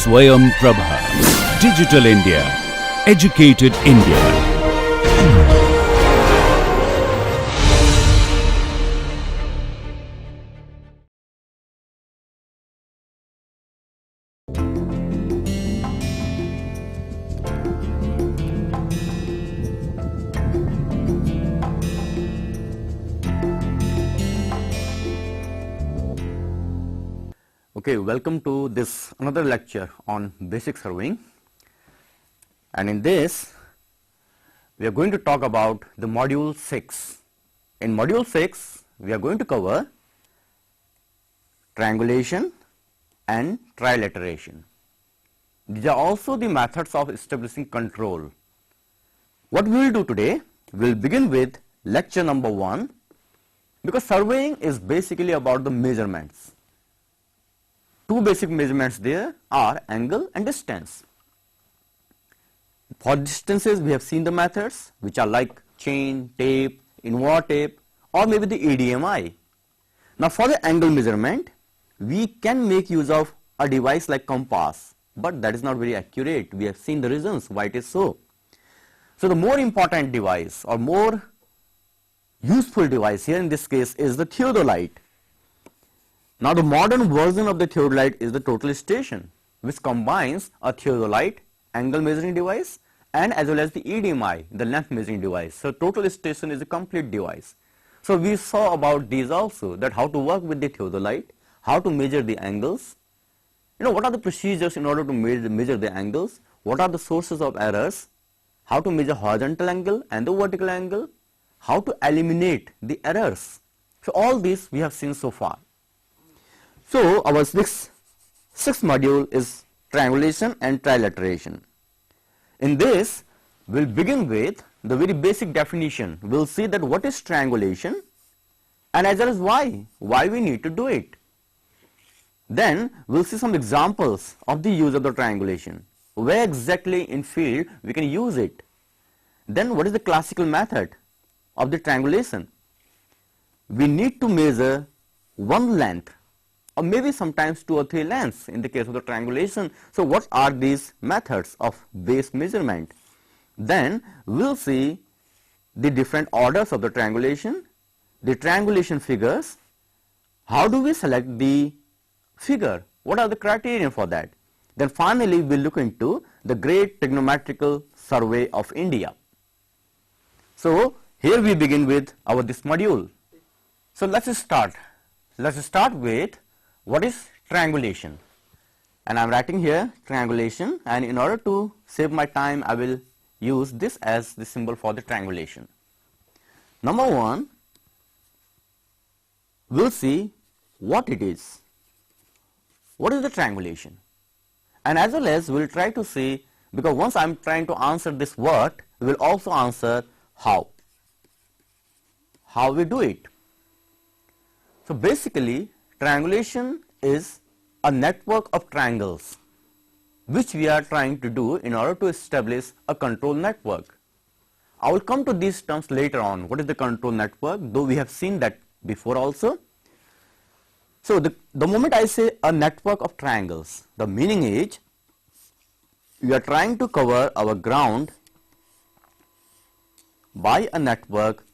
Swayam Prabha. Digital India. Educated India. Okay, welcome to this another lecture on basic surveying, and in this we are going to talk about the module 6. In module 6 we are going to cover triangulation and trilateration. These are also the methods of establishing control. What we will do today, we will begin with lecture number 1, because surveying is basically about the measurements. Two basic measurements there are angle and distance. For distances we have seen the methods which are like chain, tape, inward tape, or maybe the EDMI. Now for the angle measurement we can make use of a device like compass, but that is not very accurate. We have seen the reasons why it is so. So the more important device or more useful device here in this case is the theodolite. Now the modern version of the theodolite is the total station, which combines a theodolite angle measuring device and as well as the EDMI, the length measuring device. So total station is a complete device. So we saw about these also, that how to work with the theodolite, how to measure the angles, what are the procedures in order to measure the angles, what are the sources of errors, how to measure horizontal angle and the vertical angle, how to eliminate the errors. So all these we have seen so far. So our sixth module is triangulation and trilateration. In this we will begin with the very basic definition. We will see that what is triangulation and as well as why we need to do it. Then we will see some examples of the use of the triangulation, where exactly in field we can use it. Then what is the classical method of the triangulation? We need to measure one length or maybe sometimes 2 or 3 lengths in the case of the triangulation. So what are these methods of base measurement? Then we will see the different orders of the triangulation, the triangulation figures, how do we select the figure, what are the criteria for that. Then finally we will look into the great trigonometrical survey of India. So here we begin with this module. So let's start with what is triangulation, and I am writing here triangulation, and in order to save my time I will use this as the symbol for the triangulation. Number 1, we will see what it is. What is the triangulation? And as well as we will try to see, because once I am trying to answer this what, we will also answer how we do it. So basically triangulation is a network of triangles which we are trying to do in order to establish a control network. I will come to these terms later on. What is the control network? Though we have seen that before also. So the moment I say a network of triangles, the meaning is we are trying to cover our ground by a network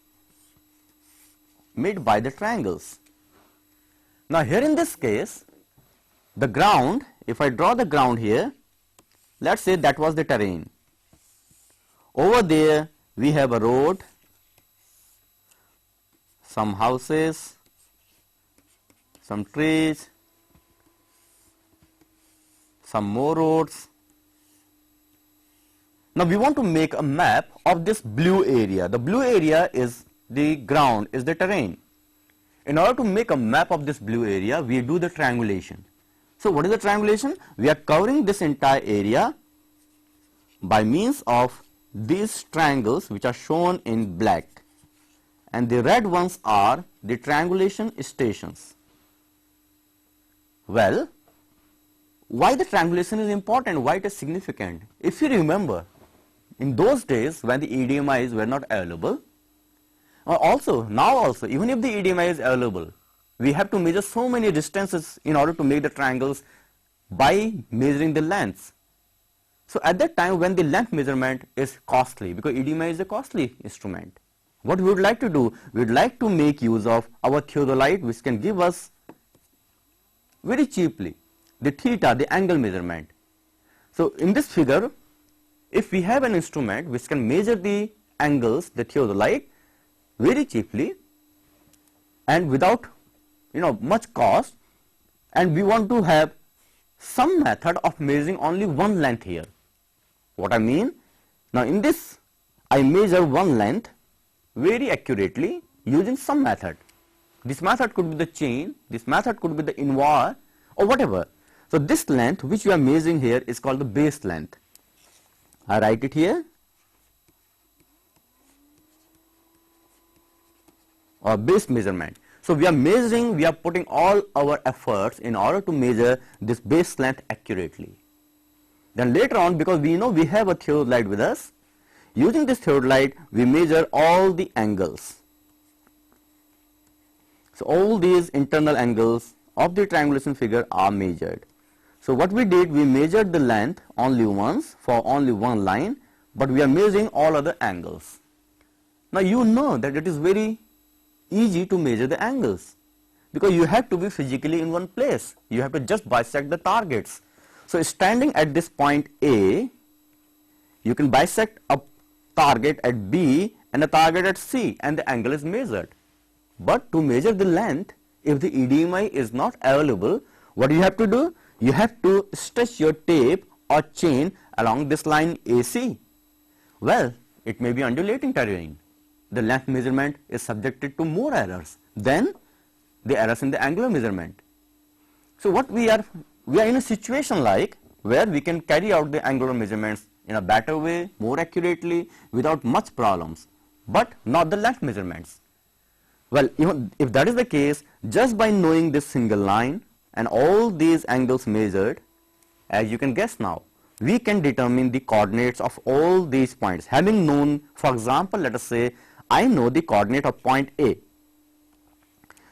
made by the triangles. Now here in this case, the ground, if I draw the ground here, let's say that was the terrain. Over there we have a road, some houses, some trees, some more roads. Now we want to make a map of this blue area. The blue area is the ground, is the terrain. In order to make a map of this blue area, we do the triangulation. So what is the triangulation? We are covering this entire area by means of these triangles which are shown in black, and the red ones are the triangulation stations. Well, why the triangulation is important, why it is significant? If you remember, in those days when the EDMIs were not available, now also even if the EDMI is available, we have to measure so many distances in order to make the triangles by measuring the lengths. So at that time when the length measurement is costly, because EDMI is a costly instrument, what we would like to do, we would like to make use of our theodolite, which can give us very cheaply the theta, the angle measurement. So in this figure, if we have an instrument which can measure the angles, the theodolite, very cheaply and without much cost, and we want to have some method of measuring only one length here. What I mean, now in this I measure one length very accurately using some method. This method could be the chain, this method could be the invar or whatever. So this length which we are measuring here is called the base length. I write it here, or base measurement. So we are measuring, we are putting all our efforts in order to measure this base length accurately. Then later on, because we know we have a theodolite with us, using this theodolite we measure all the angles. So all these internal angles of the triangulation figure are measured. So what we did, we measured the length only once for only one line, but we are measuring all other angles. Now you know that it is very easy to measure the angles, because you have to be physically in one place. You have to just bisect the targets. So standing at this point A, you can bisect a target at B and a target at C, and the angle is measured. But to measure the length, if the EDMI is not available, what do you have to do? You have to stretch your tape or chain along this line AC. Well, it may be undulating terrain. The length measurement is subjected to more errors than the errors in the angular measurement. So what we are in a situation like where we can carry out the angular measurements in a better way, more accurately, without much problems, but not the length measurements. Well, even if that is the case, just by knowing this single line and all these angles measured, as you can guess now, we can determine the coordinates of all these points. Having known, for example, let us say I know the coordinate of point A.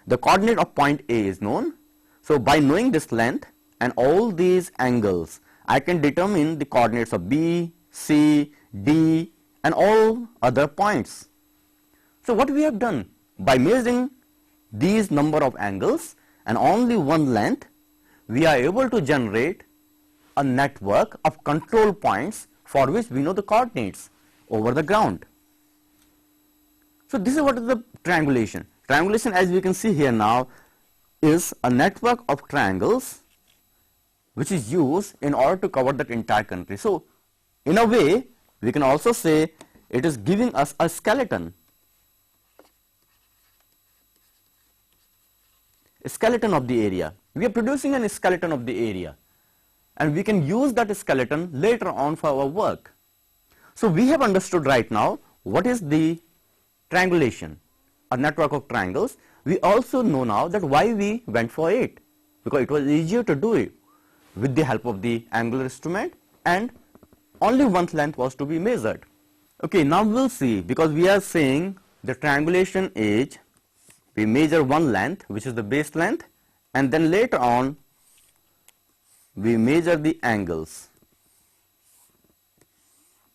The coordinate of point A is known. So by knowing this length and all these angles, I can determine the coordinates of B, C, D and all other points. So what we have done, by measuring these number of angles and only one length, we are able to generate a network of control points for which we know the coordinates over the ground. So this is what is the triangulation. Triangulation, as we can see here now, is a network of triangles which is used in order to cover that entire country. So in a way, we can also say it is giving us a skeleton. A skeleton of the area. We are producing a skeleton of the area, and we can use that skeleton later on for our work. So we have understood right now what is the triangulation, a network of triangles. We also know now that why we went for it, because it was easier to do it with the help of the angular instrument and only one length was to be measured. Okay, now we'll see, because we are saying the triangulation is we measure one length, which is the base length, and then later on we measure the angles.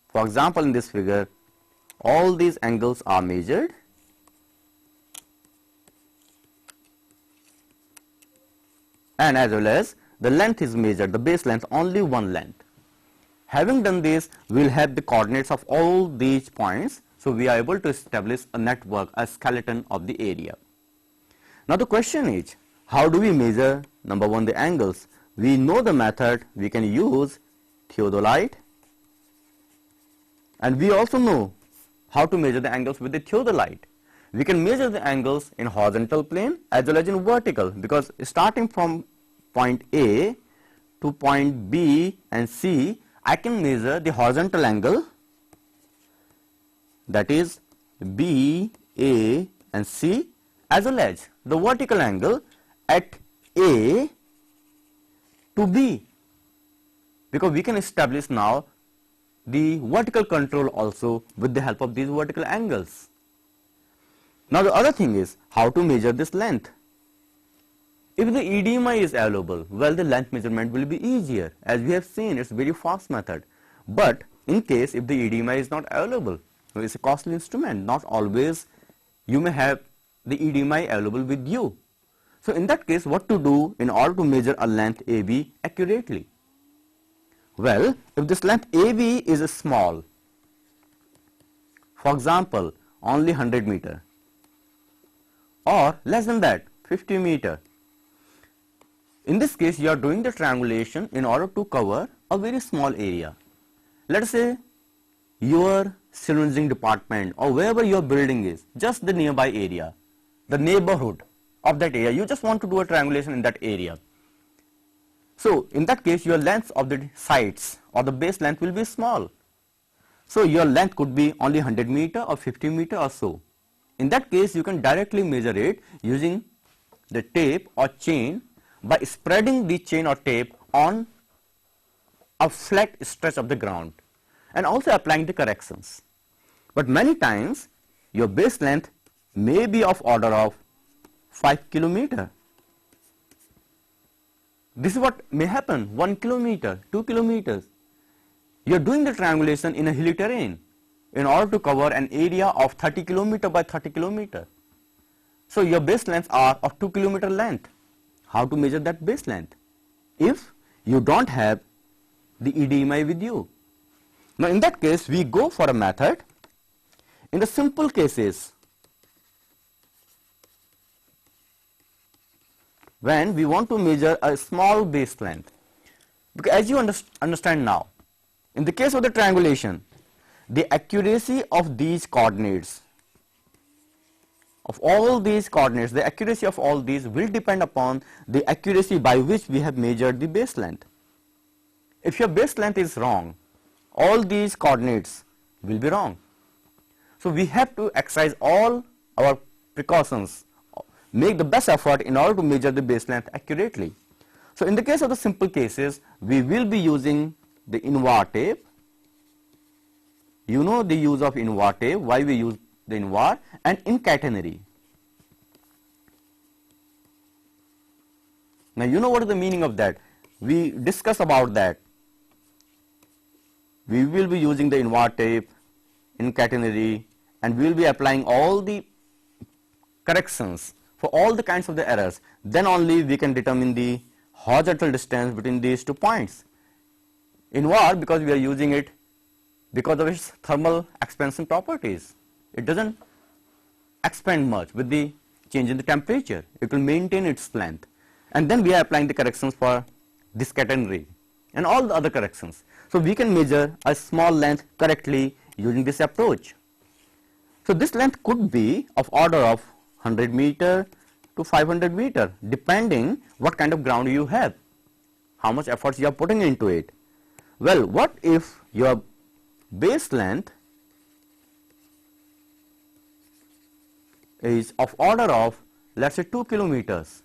For example, in this figure, all these angles are measured, and as well as the length is measured, the base length, only one length. Having done this, we will have the coordinates of all these points, so we are able to establish a network, a skeleton of the area. Now the question is, how do we measure, number one, the angles? We know the method, we can use theodolite, and we also know how to measure the angles with the theodolite. We can measure the angles in horizontal plane as well as in vertical, because starting from point A to point B and C, I can measure the horizontal angle, that is B, A and C, as well as the vertical angle at A to B, because we can establish now the vertical control also with the help of these vertical angles. Now the other thing is how to measure this length. If the EDMI is available, well, the length measurement will be easier. As we have seen, it's a very fast method. But in case if the EDMI is not available, it's a costly instrument. Not always you may have the EDMI available with you. So in that case, what to do in order to measure a length AB accurately? Well, if this length AB is small, for example, only 100 meter or less than that, 50 meter. In this case, you are doing the triangulation in order to cover a very small area. Let us say your civil engineering department or wherever your building is, just the nearby area, the neighborhood of that area, you just want to do a triangulation in that area. So in that case, your length of the sides or the base length will be small. So your length could be only 100 meter or 50 meter or so. In that case, you can directly measure it using the tape or chain by spreading the chain or tape on a flat stretch of the ground and also applying the corrections. But many times your base length may be of order of 5 kilometer. This is what may happen, 1 kilometer, 2 kilometers. You are doing the triangulation in a hilly terrain in order to cover an area of 30 kilometer by 30 kilometer. So your base lengths are of 2 kilometer length. How to measure that base length if you don't have the EDMI with you? Now in that case, we go for a method. In the simple cases, when we want to measure a small base length, because as you understand now, in the case of the triangulation, the accuracy of these coordinates, of all these coordinates, the accuracy of all these will depend upon the accuracy by which we have measured the base length. If your base length is wrong, all these coordinates will be wrong. So we have to exercise all our precautions, make the best effort in order to measure the base length accurately. So in the case of the simple cases, we will be using the invar tape. You know the use of invar tape, why we use the invar, and in catenary. Now you know what is the meaning of that. We discuss about that. We will be using the invar tape, in catenary, and we will be applying all the corrections for all the kinds of the errors. Then only we can determine the horizontal distance between these 2 points. Invar, because we are using it because of its thermal expansion properties. It doesn't expand much with the change in the temperature. It will maintain its length. And then we are applying the corrections for this catenary and all the other corrections. So we can measure a small length correctly using this approach. So this length could be of order of 100 meter to 500 meter, depending what kind of ground you have, how much efforts you are putting into it. Well, what if your base length is of order of, let's say, 2 kilometers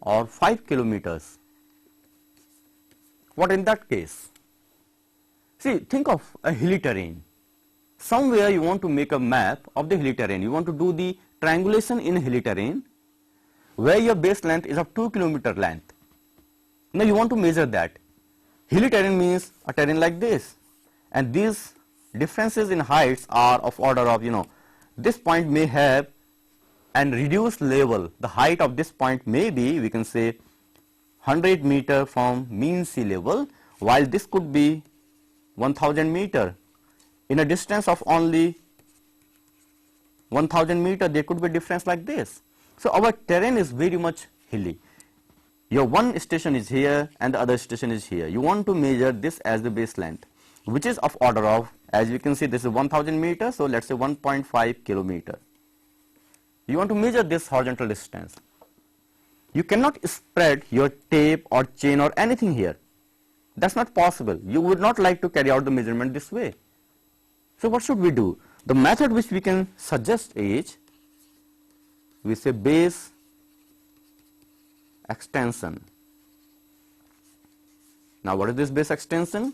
or 5 kilometers? What in that case? See, think of a hilly terrain. Somewhere you want to make a map of the hilly terrain. You want to do the triangulation in hilly terrain where your base length is of 2 kilometer length. Now you want to measure that. Hilly terrain means a terrain like this, and these differences in heights are of order of, this point may have an reduced level. The height of this point may be, we can say, 100 meter from mean sea level, while this could be 1000 meter. In a distance of only 1000 meter, there could be a difference like this. So our terrain is very much hilly. Your one station is here and the other station is here. You want to measure this as the base length, which is of order of, as we can see, this is 1000 meters, so let's say 1.5 kilometer. You want to measure this horizontal distance. You cannot spread your tape or chain or anything here. That's not possible. You would not like to carry out the measurement this way. So what should we do? The method which we can suggest is, we say base extension. Now what is this base extension?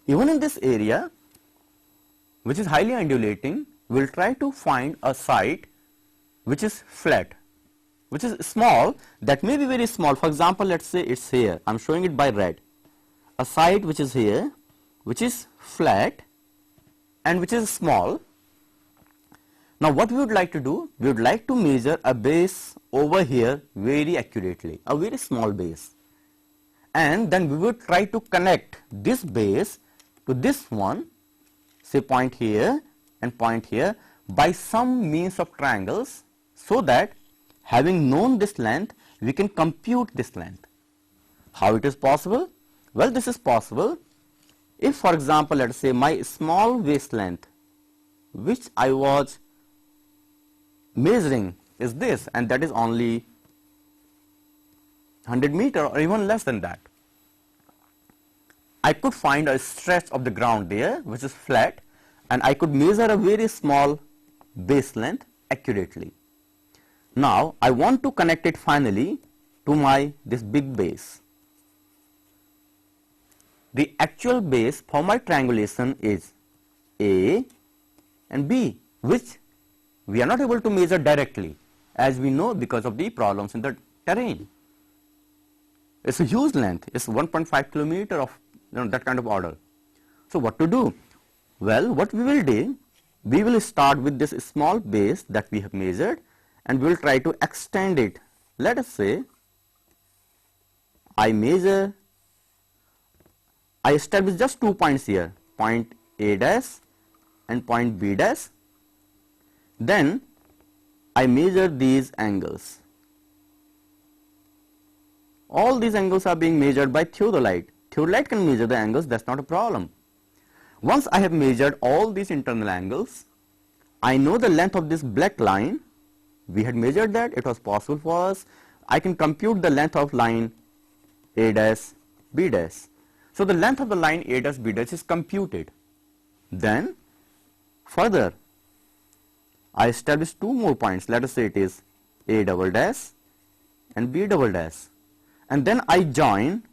Even in this area, which is highly undulating, we will try to find a site which is flat, which is small, that may be very small. For example, let's say it's here, I'm showing it by red, a side which is here, which is flat and which is small. Now what we would like to do, we would like to measure a base over here very accurately, a very small base, and then we would try to connect this base to this one, say point here and point here, by some means of triangles, so that having known this length, we can compute this length. How it is possible? Well, this is possible if, for example, let us say my small waist length which I was measuring is this, and that is only 100 meter or even less than that. I could find a stretch of the ground there which is flat, and I could measure a very small base length accurately. Now I want to connect it finally to this big base. The actual base for my triangulation is A and B, which we are not able to measure directly, as we know, because of the problems in the terrain. It's a huge length, it's 1.5 kilometer of that kind of order. So what to do? Well, what we will do, we will start with this small base that we have measured, and we will try to extend it. Let us say I establish just 2 points here, point A dash and point B dash. Then I measure these angles. All these angles are being measured by theodolite. Theodolite can measure the angles, that's not a problem. Once I have measured all these internal angles, I know the length of this black line. We had measured that, it was possible for us. I can compute the length of line A dash, B dash. So the length of the line A dash, B dash is computed. Then further, I establish 2 more points. Let us say it is A double dash and B double dash. And then I join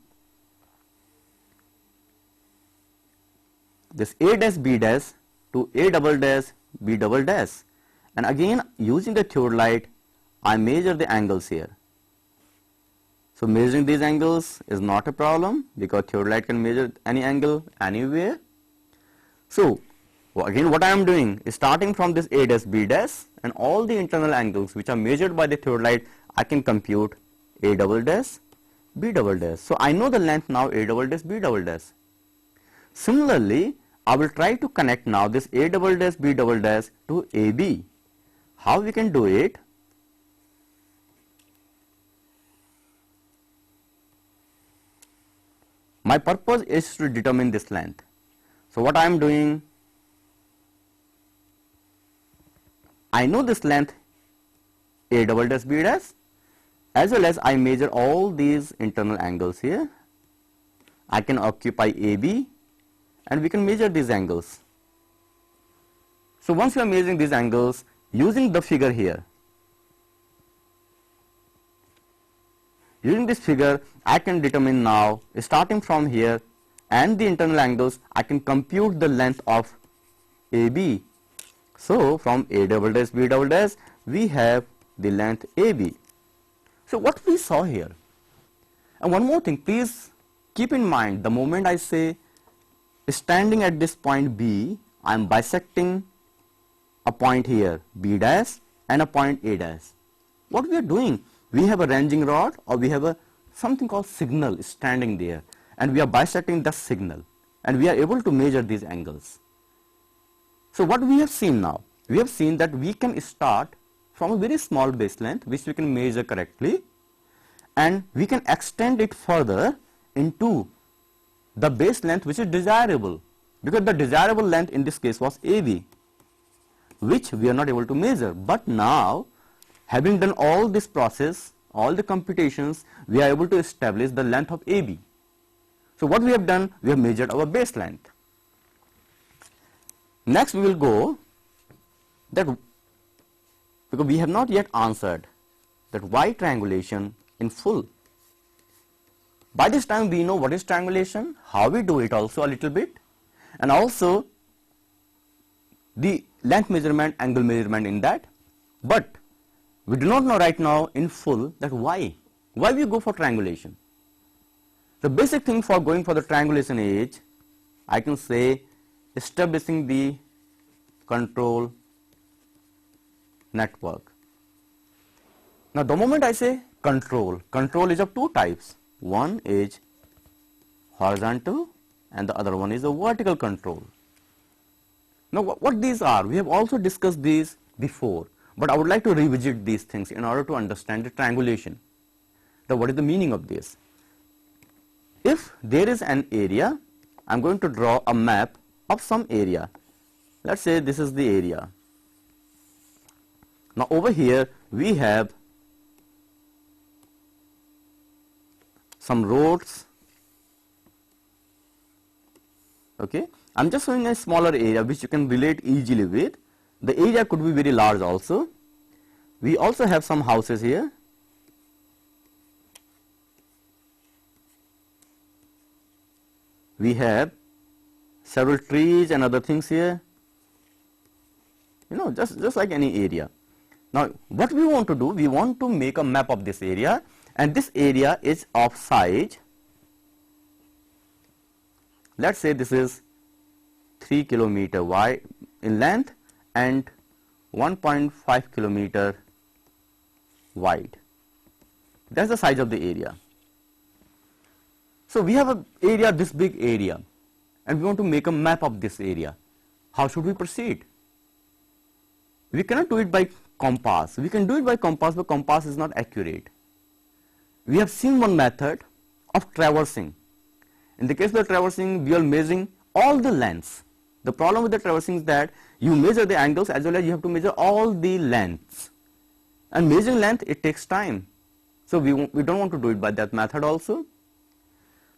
this A dash B dash to A double dash B double dash, and again using the theodolite I measure the angles here. So measuring these angles is not a problem, because theodolite can measure any angle anywhere. So again what I am doing is starting from this A dash B dash, and all the internal angles which are measured by the theodolite I can compute A double dash B double dash. So I know the length now A double dash B double dash. Similarly, I will try to connect now this A double dash B double dash to AB. How we can do it? My purpose is to determine this length. So what I am doing, I know this length A double dash B dash, as well as I measure all these internal angles here. I can occupy AB, and we can measure these angles. So once we are measuring these angles using the figure here, using this figure I can determine now, starting from here and the internal angles, I can compute the length of AB. So from A double dash B double dash we have the length AB. So what we saw here, and one more thing, please keep in mind, the moment I say standing at this point B, I am bisecting a point here B dash and a point A dash. What we are doing, we have a ranging rod, or we have something called signal standing there, and we are bisecting the signal, and we are able to measure these angles. So what we have seen now, we have seen that we can start from a very small base length which we can measure correctly, and we can extend it further into the base length which is desirable, because the desirable length in this case was AB, which we are not able to measure. But now, having done all this process, all the computations, we are able to establish the length of AB. So what we have done, we have measured our base length. Next we will go that, because we have not yet answered that why triangulation in full. By this time we know what is triangulation, how we do it also a little bit, and also the length measurement, angle measurement in that. But we do not know right now in full that why we go for triangulation. The basic thing for going for the triangulation is, I can say, establishing the control network. Now the moment I say control is of two types. One is horizontal and the other one is a vertical control. Now what these are, we have also discussed these before, but I would like to revisit these things in order to understand the triangulation. Now what is the meaning of this? If there is an area, I am going to draw a map of some area. Let's say this is the area. Now over here we have some roads. Okay, I am just showing a smaller area which you can relate easily with. The area could be very large also. We also have some houses here. We have several trees and other things here, just like any area. Now what we want to do, we want to make a map of this area, and this area is of size, let's say this is 3 kilometer wide in length and 1.5 kilometer wide. That's the size of the area. So we have an area, this big area, and we want to make a map of this area. How should we proceed? We cannot do it by compass. We can do it by compass, but compass is not accurate. We have seen one method of traversing. In the case of traversing, we are measuring all the lengths. The problem with the traversing is that you measure the angles as well as you have to measure all the lengths. And measuring length, it takes time. So we don't want to do it by that method also.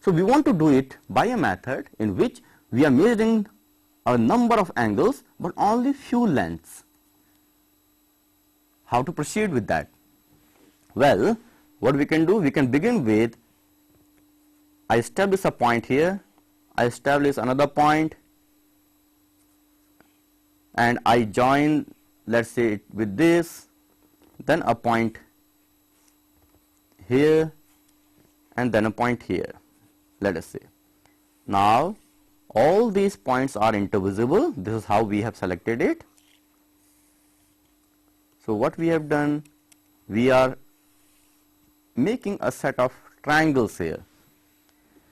So we want to do it by a method in which we are measuring a number of angles but only few lengths. How to proceed with that? Well, what we can do, we can begin with, I establish a point here, I establish another point, and I join, let's say, it with this, then a point here, and then a point here. Let us say. Now all these points are intervisible. This is how we have selected it. So what we have done, we are making a set of triangles here.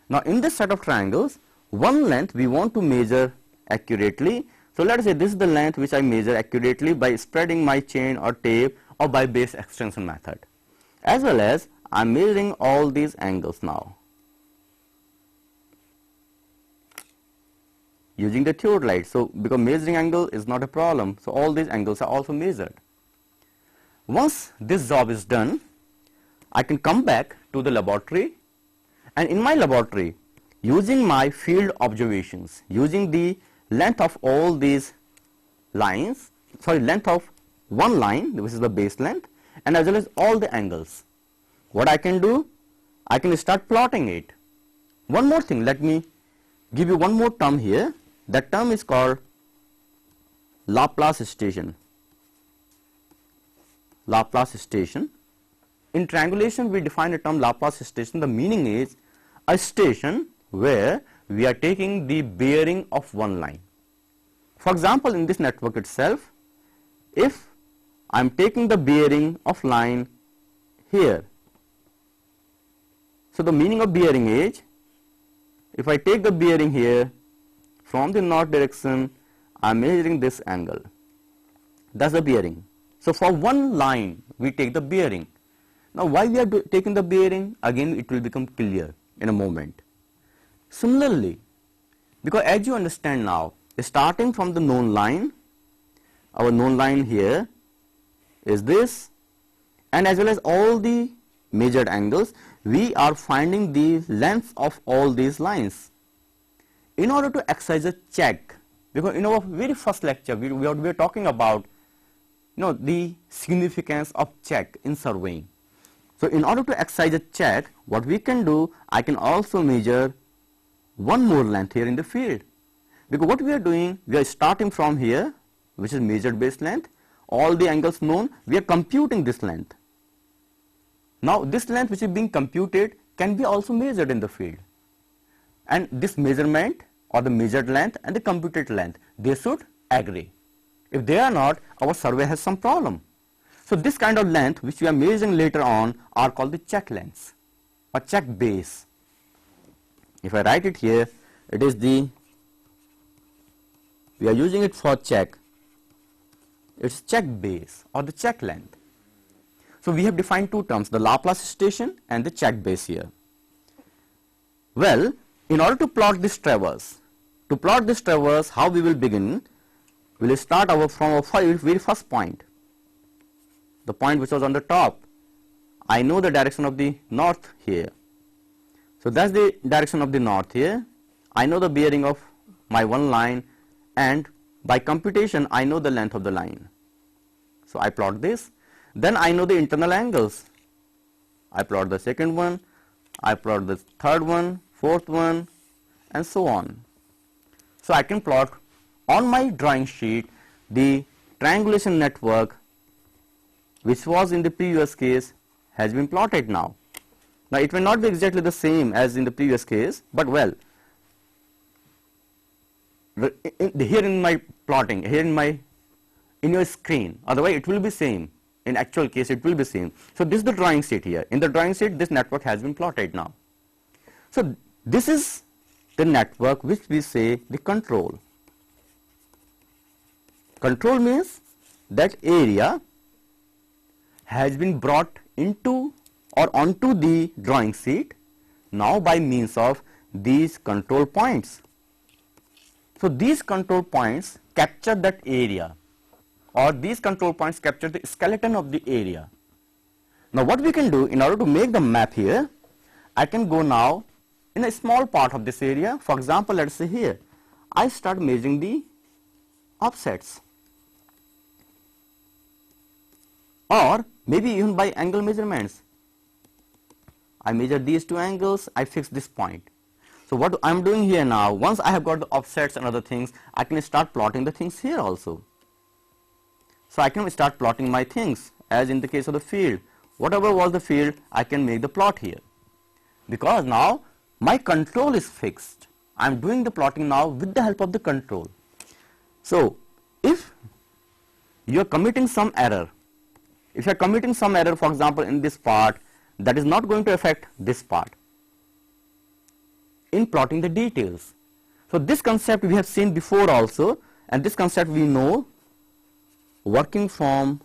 Now in this set of triangles, one length we want to measure accurately. So let us say this is the length which I measure accurately by spreading my chain or tape or by base extension method. As well as I am measuring all these angles now, using the theodolite. So because measuring angle is not a problem, so all these angles are also measured. Once this job is done, I can come back to the laboratory, and in my laboratory, using my field observations, using the length of all these lines, length of one line, which is the base length, and as well as all the angles, what I can do, I can start plotting it. One more thing, let me give you one more term here. That term is called Laplace station. Laplace station. In triangulation, we define the term Laplace station. The meaning is a station where we are taking the bearing of one line. For example, in this network itself, if I am taking the bearing of line here, so the meaning of bearing is, if I take the bearing here from the north direction, I am measuring this angle. That's the bearing. So for one line, we take the bearing. Now why we are taking the bearing? Again, it will become clear in a moment. Similarly, because as you understand now, starting from the known line, our known line here is this, and as well as all the measured angles, we are finding the length of all these lines. In order to exercise a check, because in our very first lecture we were talking about the significance of check in surveying. So in order to exercise a check, what we can do, I can also measure one more length here in the field, because what we are doing, we are starting from here, which is measured base length. all the angles known, we are computing this length. Now this length which is being computed can be also measured in the field, and this measurement or the measured length and the computed length, they should agree. If they are not, our survey has some problem. So this kind of length which we are measuring later on are called the check lengths or check base. If I write it here, it is we are using it for check, it's check base or the check length. So we have defined two terms, the Laplace station and the check base here. Well, in order to plot this traverse, how we will begin? We will start from our very first point, the point which was on the top. I know the direction of the north here. So that's the direction of the north here. I know the bearing of my one line, and by computation I know the length of the line. So I plot this. Then I know the internal angles. I plot the second one, I plot the third one, fourth one, and so on. So I can plot on my drawing sheet the triangulation network which was in the previous case has been plotted now. Now it may not be exactly the same as in the previous case, but well, here in my plotting, here in your screen, otherwise it will be same. In actual case it will be same. So this is the drawing sheet here. In the drawing sheet this network has been plotted now. So this is the network which we say the control. Control means that area has been brought into or onto the drawing sheet now by means of these control points. So these control points capture that area, or these control points capture the skeleton of the area. Now what we can do in order to make the map here, I can go now in a small part of this area. For example, let us say here I start measuring the offsets, or maybe even by angle measurements. I measure these two angles, I fix this point. So what I am doing here now, once I have got the offsets and other things, I can start plotting the things here also. So I can start plotting my things, as in the case of the field. Whatever was the field, I can make the plot here, because now my control is fixed. I am doing the plotting now with the help of the control. So if you are committing some error, for example in this part, that is not going to affect this part in plotting the details. So this concept we have seen before also, and this concept we know, working from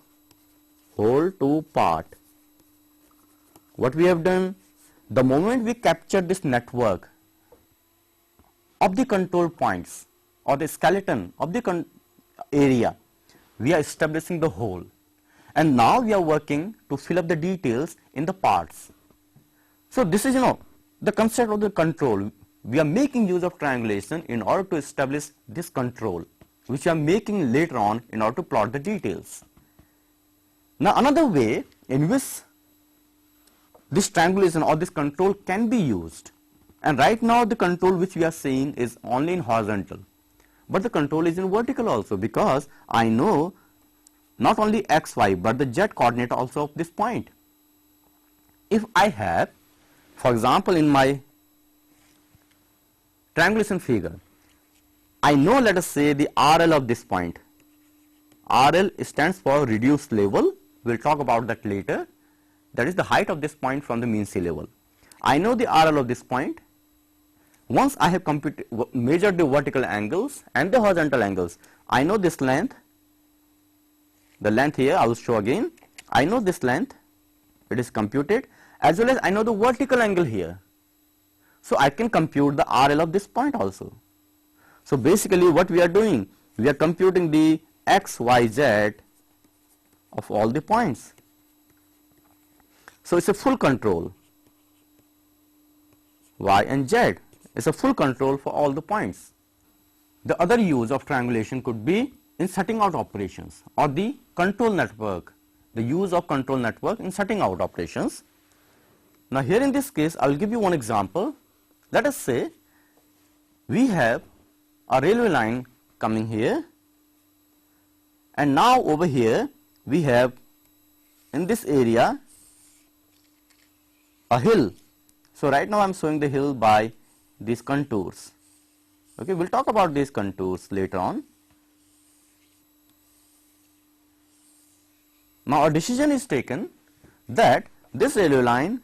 whole to part. What we have done, the moment we capture this network of the control points or the skeleton of the area, we are establishing the whole, and now we are working to fill up the details in the parts. So this is the concept of the control. We are making use of triangulation in order to establish this control, which we are making later on in order to plot the details. Now another way in which this triangulation or this control can be used, and right now the control which we are seeing is only in horizontal, but the control is in vertical also, because I know not only x, y, but the z coordinate also of this point. If I have, for example, in my triangulation figure, I know, let us say, the RL of this point. RL stands for reduced level. We will talk about that later. That is the height of this point from the mean sea level. I know the RL of this point. Once I have measured the vertical angles and the horizontal angles, I know this length. The length here I will show again. I know this length, it is computed, as well as I know the vertical angle here. So I can compute the RL of this point also. So basically what we are doing, we are computing the x, y, z of all the points. So it's a full control. Y and z is a full control for all the points. The other use of triangulation could be in setting out operations, or the control network, the use of control network in setting out operations. Now here in this case I will give you one example. Let us say we have a railway line coming here, and now over here we have in this area a hill. So right now I am showing the hill by these contours. Okay, we'll talk about these contours later on. Now a decision is taken that this railway line,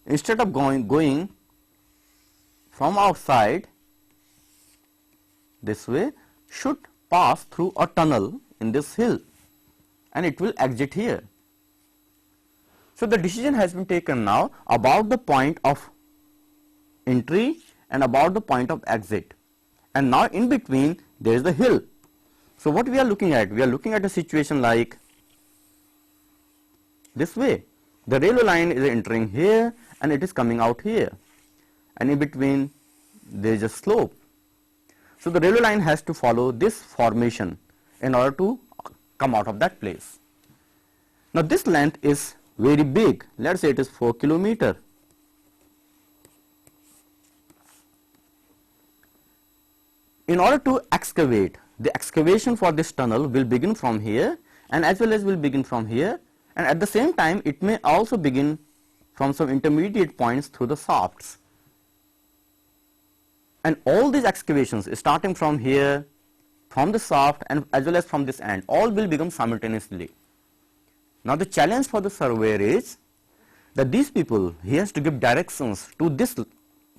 instead of going from outside this way, should pass through a tunnel in this hill and it will exit here. So the decision has been taken now about the point of entry and about the point of exit, and now in between there is the hill. So what we are looking at? We are looking at a situation like this way. The railway line is entering here and it is coming out here, and in between there is a slope. So the railway line has to follow this formation in order to come out of that place. Now this length is very big. Let us say it is 4 kilometer. In order to excavate, the excavation for this tunnel will begin from here and as well as will begin from here, and at the same time it may also begin from some intermediate points through the shafts. And all these excavations starting from here, from the shaft and as well as from this end, all will begin simultaneously. Now the challenge for the surveyor is that these people, he has to give directions to this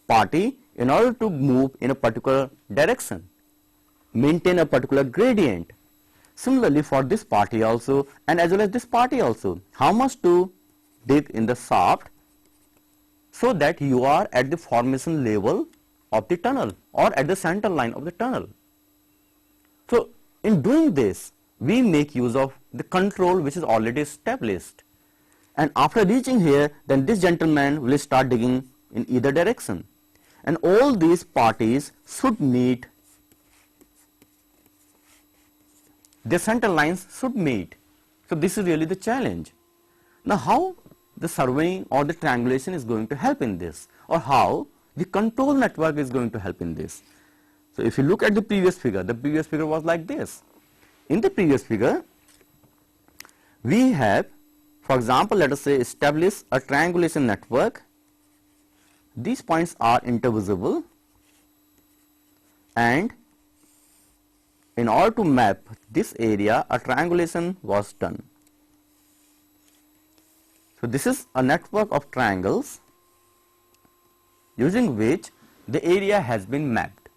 party in order to move in a particular direction, maintain a particular gradient. Similarly for this party also and as well as this party also, how much to dig in the shaft so that you are at the formation level of the tunnel or at the center line of the tunnel. So in doing this, we make use of the control which is already established, and after reaching here, then this gentleman will start digging in either direction, and all these parties should meet, the center lines should meet. So this is really the challenge. Now how the surveying or the triangulation is going to help in this, or how the control network is going to help in this. So if you look at the previous figure was like this. In the previous figure, we have, for example, let us say establish a triangulation network. These points are intervisible, and in order to map this area, a triangulation was done. So this is a network of triangles using which the area has been mapped.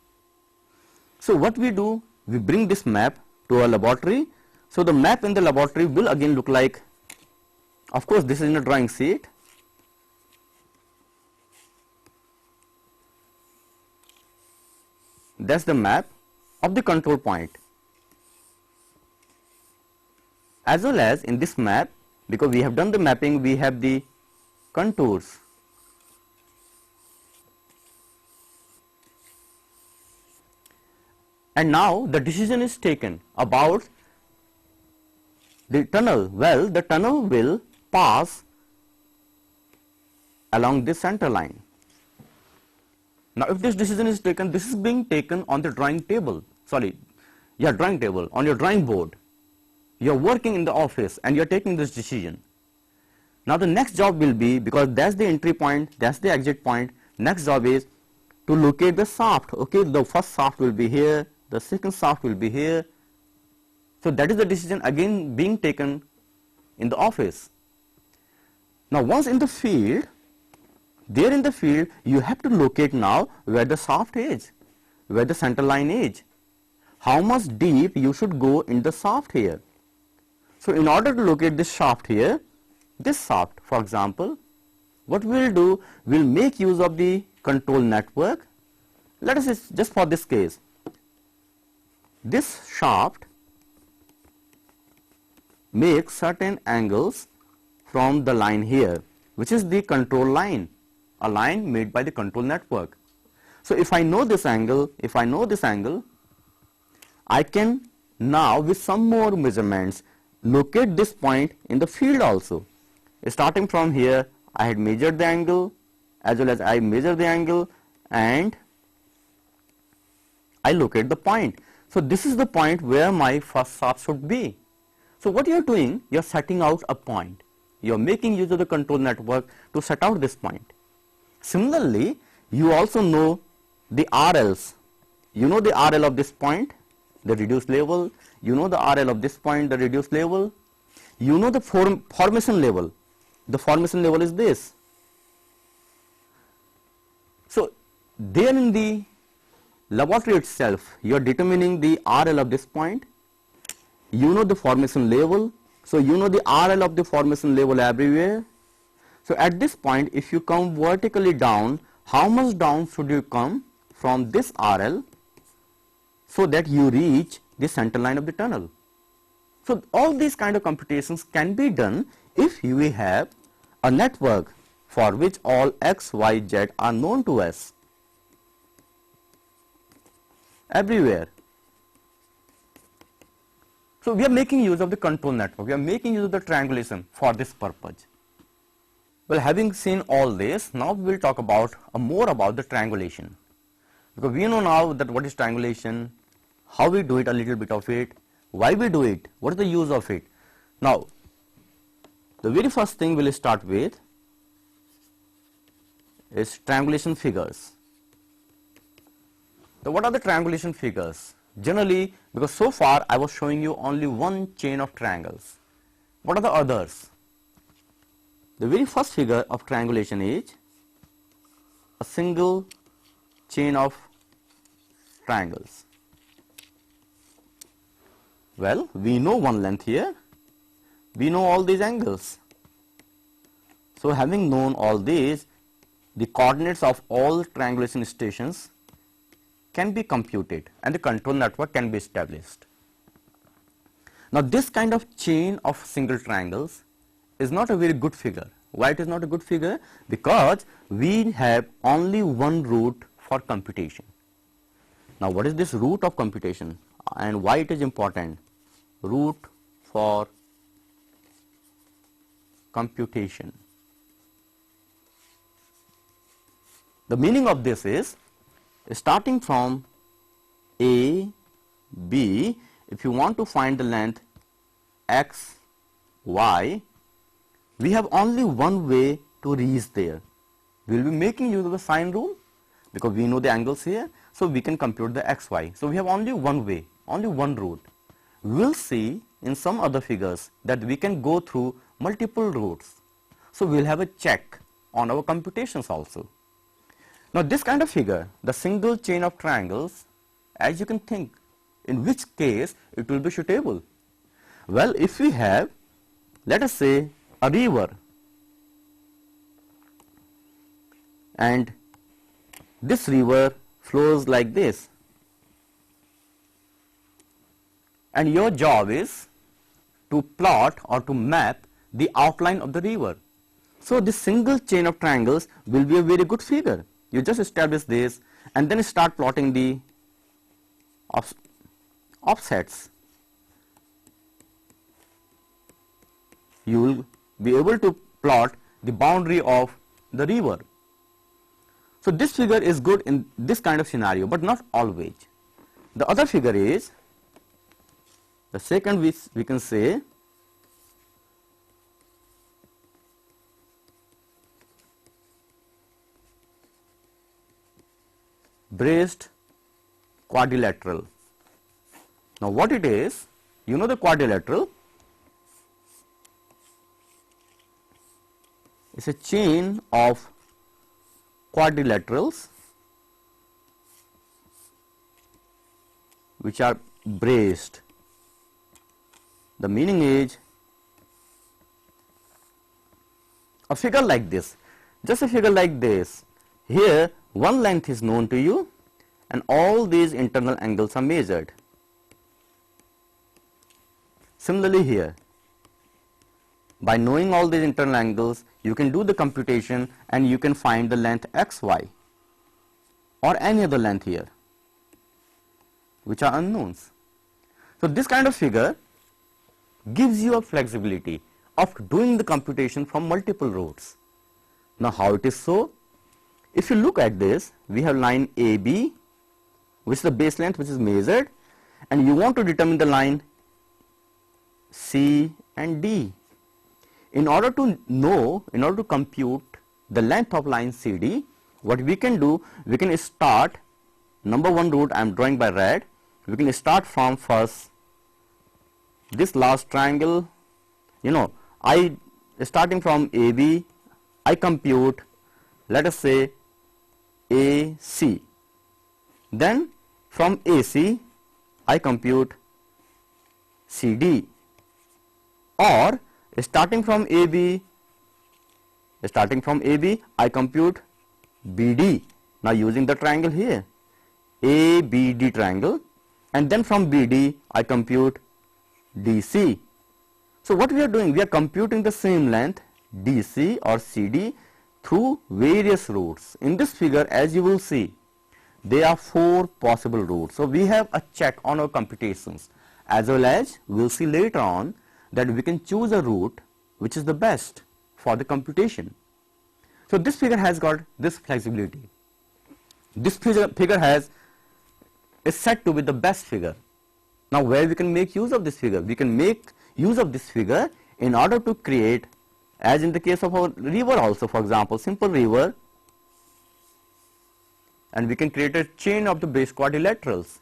So what we do, we bring this map to a laboratory. So the map in the laboratory will again look like, of course this is in a drawing sheet. That's the map of the control point. As well as in this map, because we have done the mapping, we have the contours. And now the decision is taken about the tunnel. Well, the tunnel will pass along this center line. Now if this decision is taken, this is being taken on the drawing table, on your drawing board. You are working in the office and you are taking this decision. Now the next job will be, because that's the entry point, that's the exit point, next job is to locate the shaft. Okay, the first shaft will be here, the second shaft will be here. So that is the decision again being taken in the office. Now once in the field, there in the field, you have to locate now where the shaft is, where the center line is, how much deep you should go in the shaft here. So in order to locate this shaft here, this shaft for example, what we will do, we will make use of the control network. Let us just for this case, this shaft makes certain angles from the line here, which is the control line, a line made by the control network. So if I know this angle, I can now with some more measurements locate this point in the field also. Starting from here, I had measured the angle, as well as I measure the angle and I locate the point. So this is the point where my first shaft should be. So what you are doing, you are setting out a point. You are making use of the control network to set out this point. Similarly, you also know the RLs. You know the RL of this point, the reduced level. You know the RL of this point, the reduced level. You know the formation level. The formation level is this. So there in the laboratory itself, you are determining the RL of this point. You know the formation level. So you know the RL of the formation level everywhere. So at this point, if you come vertically down, how much down should you come from this RL so that you reach the center line of the tunnel? So all these kind of computations can be done if you have a network for which all x, y, z are known to us everywhere. So we are making use of the control network. We are making use of the triangulation for this purpose. Well, having seen all this, now we will talk about more about the triangulation, because we know now that what is triangulation, how we do it, a little bit of it, why we do it, what is the use of it. Now, the very first thing we will start with is triangulation figures. So what are the triangulation figures? Generally, because so far I was showing you only one chain of triangles. What are the others? The very first figure of triangulation is a single chain of triangles. Well, we know one length here, we know all these angles. So having known all these, the coordinates of all triangulation stations can be computed and the control network can be established. Now this kind of chain of single triangles is not a very good figure. Why it is not a good figure? Because we have only one root for computation. Now what is this root of computation and why it is important? Root for computation. The meaning of this is, starting from A, B, if you want to find the length x, y, we have only one way to reach there. We will be making use of the sine rule because we know the angles here, so we can compute the x, y. So we have only one way, only one route. We will see in some other figures that we can go through multiple routes. So we will have a check on our computations also. Now this kind of figure, the single chain of triangles, as you can think, in which case it will be suitable. Well, if we have, let us say, a river, and this river flows like this, and your job is to plot or to map the outline of the river. So this single chain of triangles will be a very good figure. You just establish this and then start plotting the offsets. You will be able to plot the boundary of the river. So this figure is good in this kind of scenario, but not always. The other figure is, the second which we can say, braced quadrilateral. Now what it is, you know the quadrilateral, it's a chain of quadrilaterals which are braced. The meaning is a figure like this, just a figure like this. Here one length is known to you and all these internal angles are measured. Similarly here, by knowing all these internal angles, you can do the computation and you can find the length xy or any other length here which are unknowns. So this kind of figure gives you a flexibility of doing the computation from multiple routes. Now how it is so? If you look at this, we have line AB, which is the base length which is measured, and you want to determine the line C and D. In order to compute the length of line CD, what we can do, we can start number one route I am drawing by red. We can start from first this last triangle, I starting from AB, I compute, let us say AC. Then from AC, I compute CD, or starting from AB, I compute BD. Now using the triangle here, ABD triangle, and then from BD I compute DC. So what we are doing, we are computing the same length DC or CD through various routes. In this figure, as you will see, there are 4 possible routes. So we have a check on our computations, as well as we will see later on that we can choose a route which is the best for the computation. So this figure has got this flexibility. This figure is said to be the best figure. Now where we can make use of this figure? We can make use of this figure in order to create, as in the case of our river also, for example, simple river, and we can create a chain of the base quadrilaterals,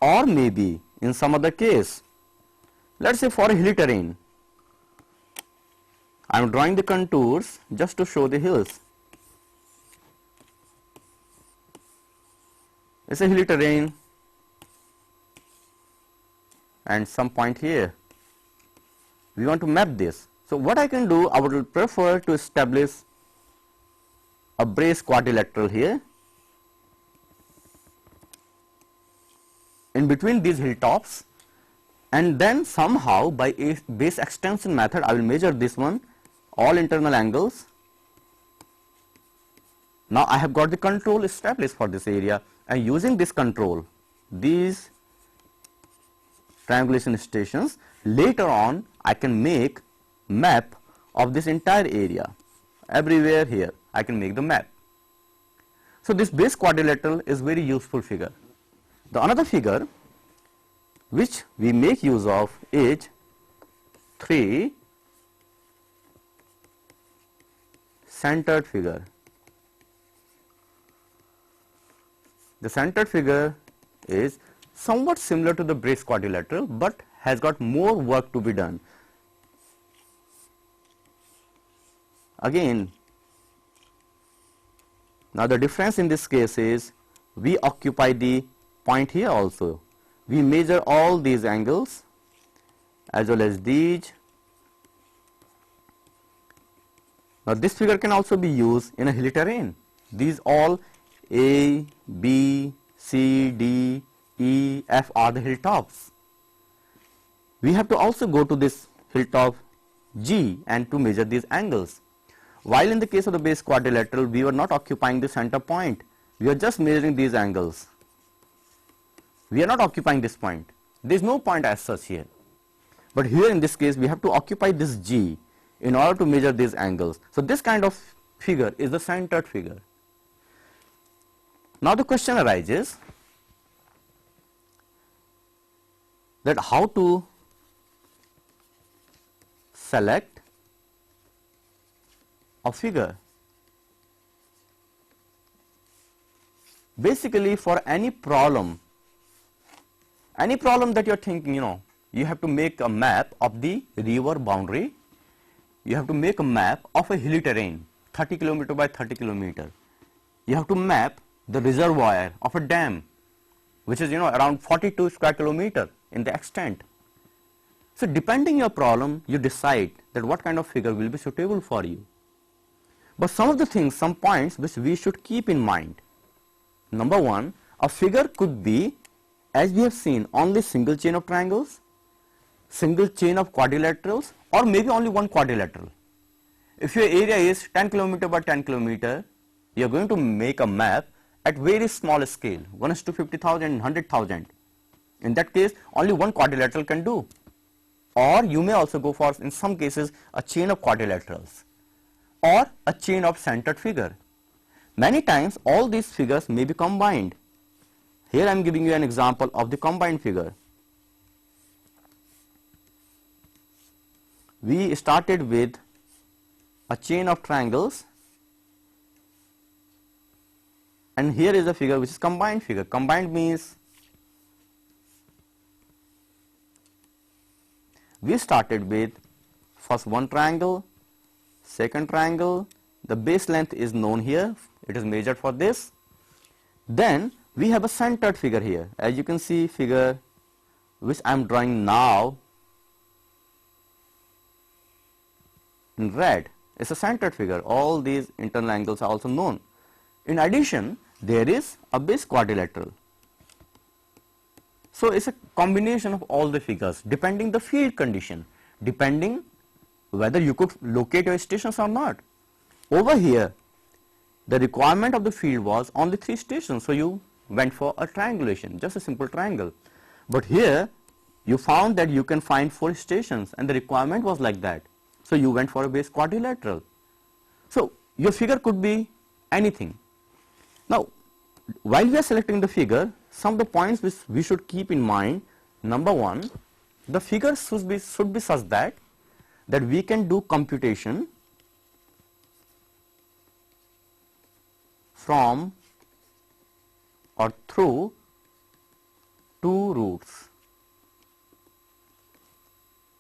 or maybe in some other case, let's say for a hilly terrain, I am drawing the contours just to show the hills. It's a hilly terrain and some point here. We want to map this. So what I can do, I would prefer to establish a base quadrilateral here in between these hilltops, and then somehow by a base extension method I will measure this one, all internal angles. Now I have got the control established for this area, and using this control, these triangulation stations, later on I can make map of this entire area. Everywhere here I can make the map. So this base quadrilateral is very useful figure. The another figure which we make use of is 3 centered figure. The centered figure is somewhat similar to the base quadrilateral, but has got more work to be done. Again, now the difference in this case is we occupy the point here also. We measure all these angles as well as these. Now this figure can also be used in a hilly terrain. These all A, B, C, D, E, F are the hilltops. We have to also go to this hilltop G and to measure these angles. While in the case of the base quadrilateral, we were not occupying the center point. We are just measuring these angles. We are not occupying this point. There is no point as such here. But here in this case, we have to occupy this G in order to measure these angles. So this kind of figure is the centered figure. Now the question arises that how to select a figure. Basically, for any problem that you are thinking, you have to make a map of the river boundary, you have to make a map of a hilly terrain 30 kilometer by 30 kilometer. You have to map the reservoir of a dam, which is around 42 square kilometer in the extent. So depending your problem, you decide that what kind of figure will be suitable for you. But some of the things, some points which we should keep in mind. Number one, a figure could be, as we have seen, only single chain of triangles, single chain of quadrilaterals, or maybe only one quadrilateral. If your area is 10 kilometer by 10 kilometer, you are going to make a map at very small scale, 1:50,000 and 100,000. In that case, only one quadrilateral can do. Or you may also go for, in some cases, a chain of quadrilaterals or a chain of centered figure. Many times all these figures may be combined. Here I am giving you an example of the combined figure. we started with a chain of triangles, and here is a figure which is combined figure. Combined means we started with first one triangle, second triangle, the base length is known here, it is measured for this. Then we have a centered figure here, as you can see, figure which I am drawing now in red. It's a centered figure. All these internal angles are also known. In addition, there is a base quadrilateral. So it's a combination of all the figures depending the field condition, depending whether you could locate your stations or not. Over here, the requirement of the field was only 3 stations, so you went for a triangulation, just a simple triangle. But here you found that you can find 4 stations and the requirement was like that, so you went for a base quadrilateral. So your figure could be anything. Now while we are selecting the figure, some of the points which we should keep in mind: number one, the figure should be such that we can do computation from or through 2 roots.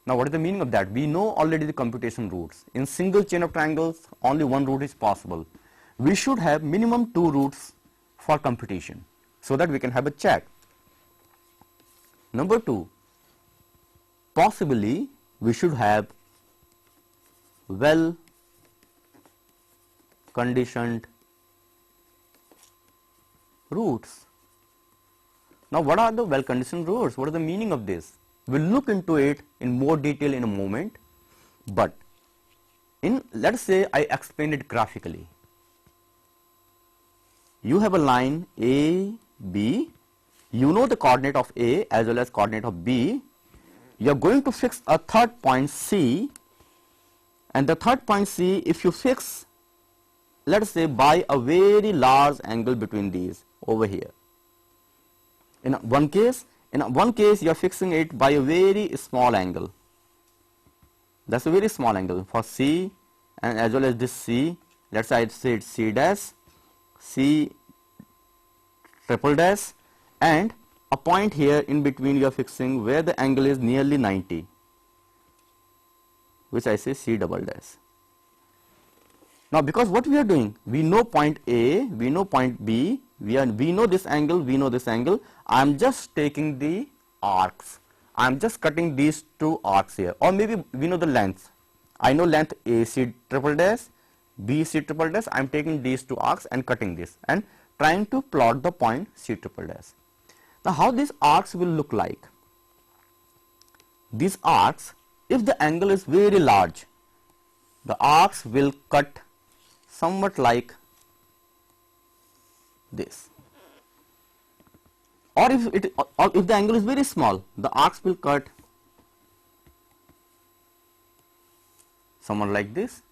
Now what is the meaning of that? We know already the computation roots. In single chain of triangles, only one root is possible. We should have minimum 2 roots for computation, so that we can have a check. Number 2, possibly we should have well conditioned roots. Now what are the well conditioned roots? What is the meaning of this? We'll look into it in more detail in a moment, but let's say I explain it graphically. You have a line A, B, you know the coordinate of A as well as coordinate of B. You are going to fix a third point C, and the third point C, if you fix, let us say, by a very large angle between these over here. In one case you are fixing it by a very small angle. That's a very small angle for C, and as well as this C, let's say I say it's C dash, C triple dash, and a point here in between you are fixing where the angle is nearly 90, which I say C double dash. Now because what we are doing, we know point A, we know point B, we know this angle, we know this angle. I am just taking the arcs, I am just cutting these 2 arcs here, or maybe we know the length. I know length AC triple dash, BC triple dash. I am taking these 2 arcs and cutting this and trying to plot the point C triple dash. Now how these arcs will look like? These arcs, if the angle is very large, the arcs will cut somewhat like this. Or if the angle is very small, the arcs will cut somewhat like this.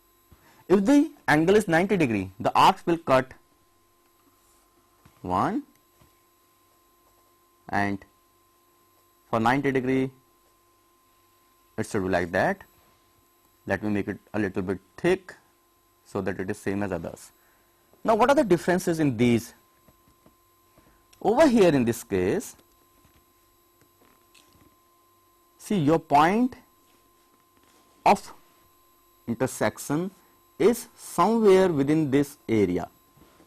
If the angle is 90 degree, the arcs will cut 1, and for 90 degree it should be like that. Let me make it a little bit thick so that it is same as others. Now what are the differences in these? Over here in this case, see, your point of intersection is somewhere within this area.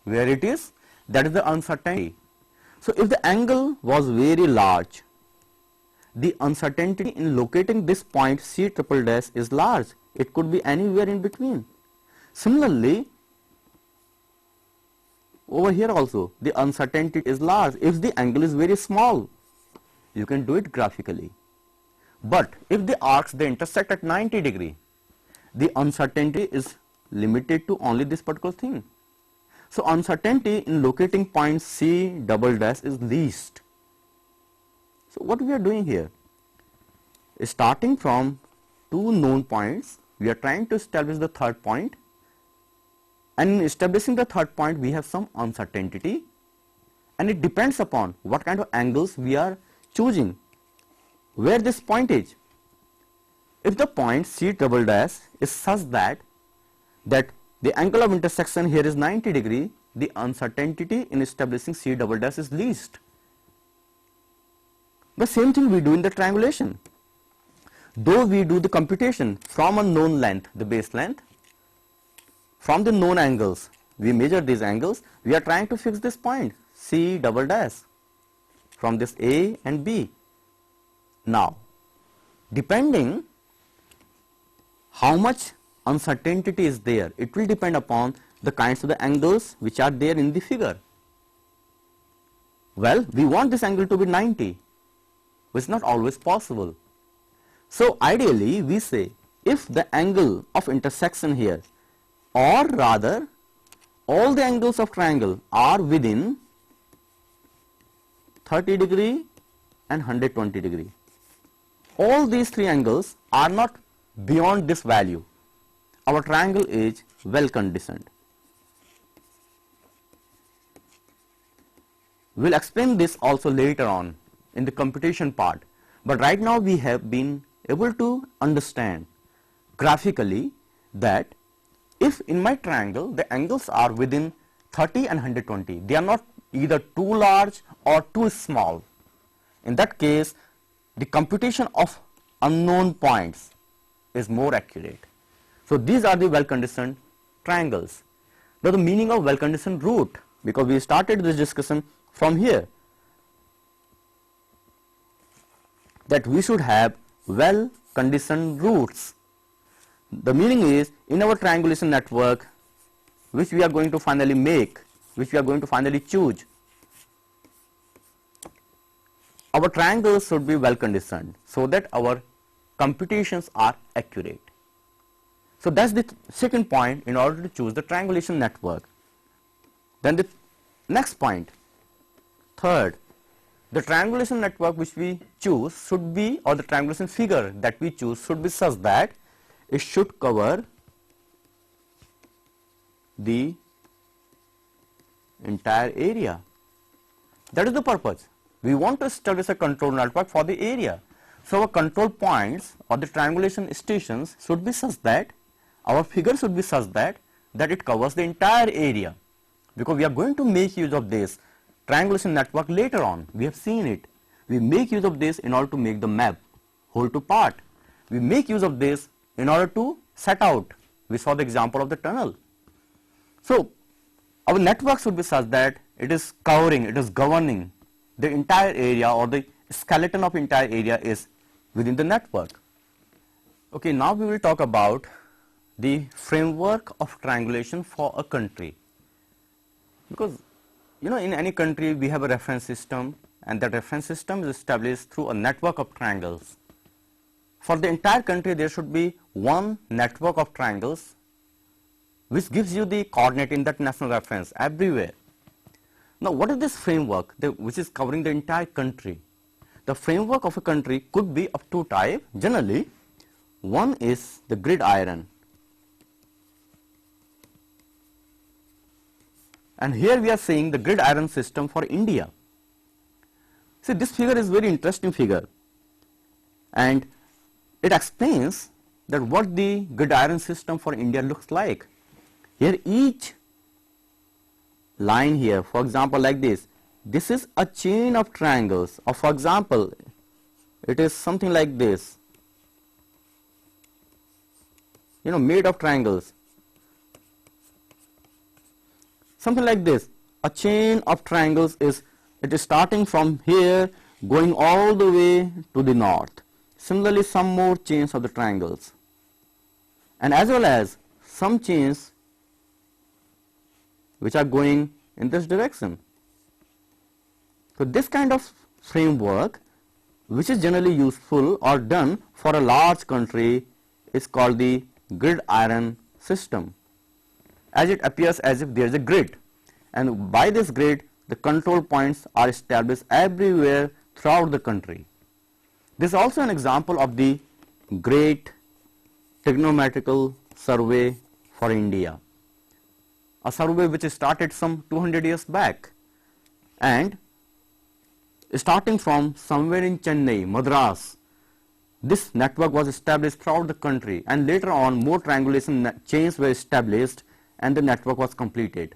Where it is, that is the uncertainty. So if the angle was very large, the uncertainty in locating this point C triple dash is large. It could be anywhere in between. Similarly, over here also the uncertainty is large. If the angle is very small, you can do it graphically. But if the arcs, they intersect at 90 degree, the uncertainty is limited to only this particular thing. So uncertainty in locating point C double dash is least. So what we are doing here is, starting from 2 known points, we are trying to establish the third point, and in establishing the third point we have some uncertainty, and it depends upon what kind of angles we are choosing, where this point is. if the point C double dash is such that the angle of intersection here is 90 degree, the uncertainty in establishing C double dash is least. The same thing we do in the triangulation. Though we do the computation from a known length, the base length, from the known angles, we measure these angles, we are trying to fix this point C double dash from this A and B. Now, depending how much uncertainty is there, it will depend upon the kinds of the angles which are there in the figure. Well, we want this angle to be 90, which is not always possible. So ideally we say if the angle of intersection here, or rather all the angles of triangle are within 30 degree and 120 degree. All these three angles are not beyond this value. Our triangle is well conditioned. We will explain this also later on in the computation part, but right now we have been able to understand graphically that if in my triangle the angles are within 30 and 120, they are not either too large or too small. In that case, the computation of unknown points is more accurate. So these are the well conditioned triangles. Now the meaning of well conditioned root, because we started this discussion from here, that we should have well conditioned roots. The meaning is in our triangulation network which we are going to finally make, which we are going to finally choose, our triangles should be well conditioned so that our computations are accurate. So that's the second point in order to choose the triangulation network. Then the next point, third, the triangulation network which we choose should be, or the triangulation figure that we choose should be such that it should cover the entire area. That is the purpose. We want to establish a control network for the area. So our control points or the triangulation stations should be such that, our figure should be such that it covers the entire area, because we are going to make use of this triangulation network later on. We have seen it. We make use of this in order to make the map whole to part. We make use of this in order to set out. We saw the example of the tunnel. So our network should be such that it is covering, it is governing the entire area, or the skeleton of entire area is within the network. Okay, now we will talk about the framework of triangulation for a country, because in any country we have a reference system, and that reference system is established through a network of triangles. For the entire country there should be one network of triangles which gives you the coordinate in that national reference everywhere. Now what is this framework which is covering the entire country? The framework of a country could be of two types generally. One is the gridiron, and here we are seeing the gridiron system for India. See, this figure is very interesting figure, and it explains that what the gridiron system for India looks like. Here each line here, for example like this is a chain of triangles, or for example it is something like this, made of triangles, something like this. A chain of triangles is starting from here going all the way to the north. Similarly some more chains of the triangles, and as well as some chains which are going in this direction. So this kind of framework, which is generally useful or done for a large country, is called the gridiron system, as it appears as if there is a grid, and by this grid the control points are established everywhere throughout the country. This is also an example of the great trigonometrical survey for India, a survey which started some 200 years back, and starting from somewhere in Chennai, Madras, this network was established throughout the country, and later on more triangulation chains were established and the network was completed.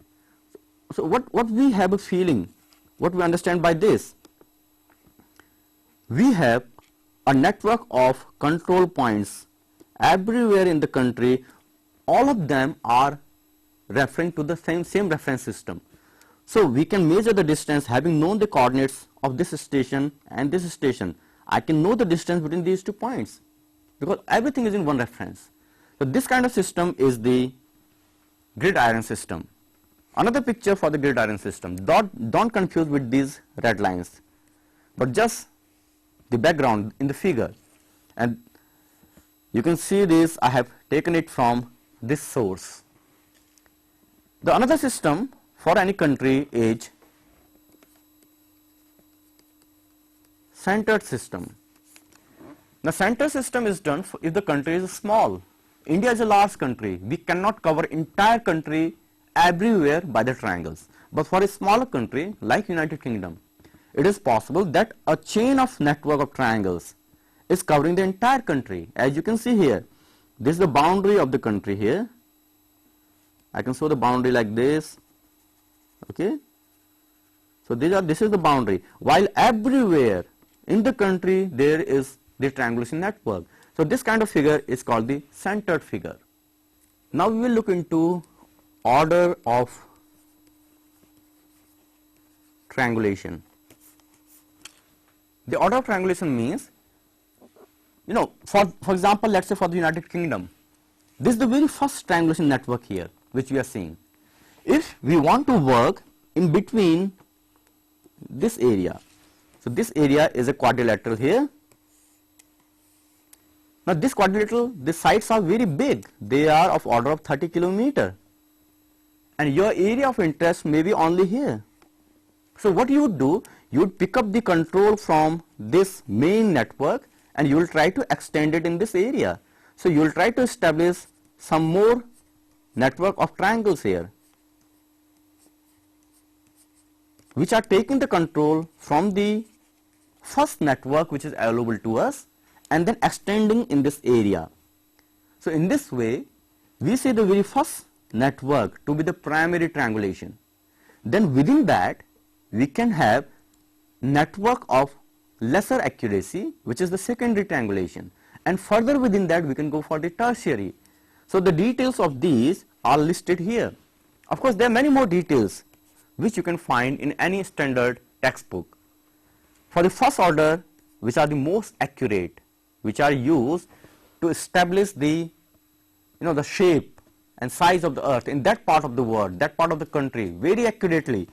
So what we have a feeling, what we understand by this, we have a network of control points everywhere in the country. All of them are referring to the same reference system. So we can measure the distance having known the coordinates of this station and this station. I can know the distance between these 2 points because everything is in one reference. So this kind of system is the gridiron system. Another picture for the gridiron system. Don't confuse with these red lines, but just the background in the figure. And you can see this, I have taken it from this source. The another system for any country is centered system. The centered system is done if the country is small. India is a large country. We cannot cover entire country everywhere by the triangles. But for a smaller country like United Kingdom, it is possible that a chain of network of triangles is covering the entire country. As you can see here, this is the boundary of the country here. I can show the boundary like this. Okay. So this is the boundary. While everywhere in the country there is the triangulation network. So this kind of figure is called the centered figure. Now we will look into order of triangulation. The order of triangulation means, for example, let's say for the United Kingdom, this is the very first triangulation network here which we are seeing. If we want to work in between this area, so this area is a quadrilateral here. Now this quadrilateral, the sides are very big, they are of order of 30 kilometer, and your area of interest may be only here. So what you would do, you would pick up the control from this main network and you will try to extend it in this area. So you will try to establish some more network of triangles here, which are taking the control from the first network which is available to us and then extending in this area. So in this way, we see the very first network to be the primary triangulation. Then within that, we can have network of lesser accuracy, which is the secondary triangulation, and further within that we can go for the tertiary. So the details of these are listed here. Of course, there are many more details which you can find in any standard textbook. For the first order, which are the most accurate, which are used to establish the the shape and size of the earth in that part of the world, that part of the country very accurately.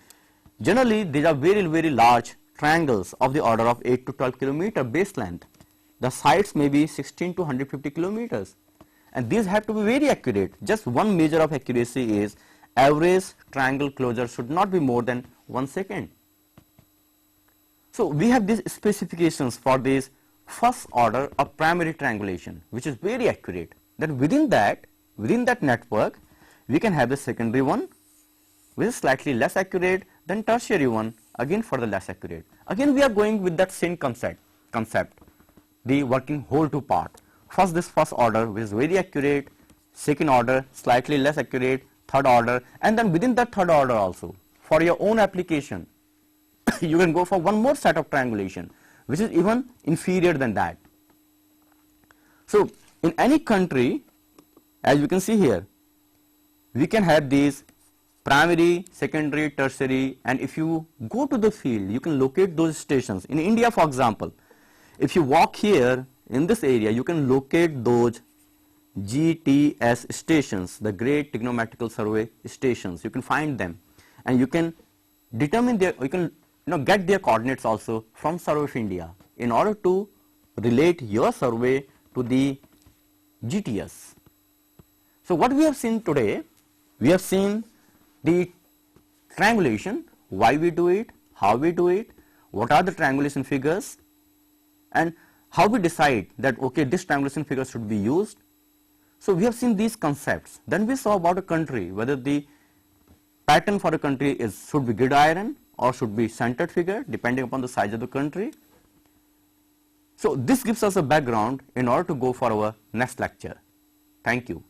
Generally, these are very, very large triangles of the order of 8 to 12 kilometer base length. The sides may be 16 to 150 kilometers, and these have to be very accurate. Just one measure of accuracy is average triangle closure should not be more than 1 second. So we have these specifications for this first order of primary triangulation, which is very accurate. Then within that network, we can have the secondary one, which is slightly less accurate, then tertiary one, again further less accurate. Again we are going with that same concept, the working whole two part. First, this first order, which is very accurate, second order slightly less accurate, third order, and then within that third order also, for your own application, you can go for one more set of triangulation, which is even inferior than that. So in any country, as you can see here, we can have these primary, secondary, tertiary, and if you go to the field, you can locate those stations. In India, for example, if you walk here in this area, you can locate those GTS stations, the Great Trigonometrical Survey stations. You can find them, and you can determine their, you can get their coordinates also from Survey of India in order to relate your survey to the GTS. So what we have seen today, we have seen the triangulation, why we do it, how we do it, what are the triangulation figures, and how we decide that okay, this triangulation figure should be used. So we have seen these concepts. Then we saw about a country, whether the pattern for a country should be gridiron or should be centered figure depending upon the size of the country. So this gives us a background in order to go for our next lecture. Thank you.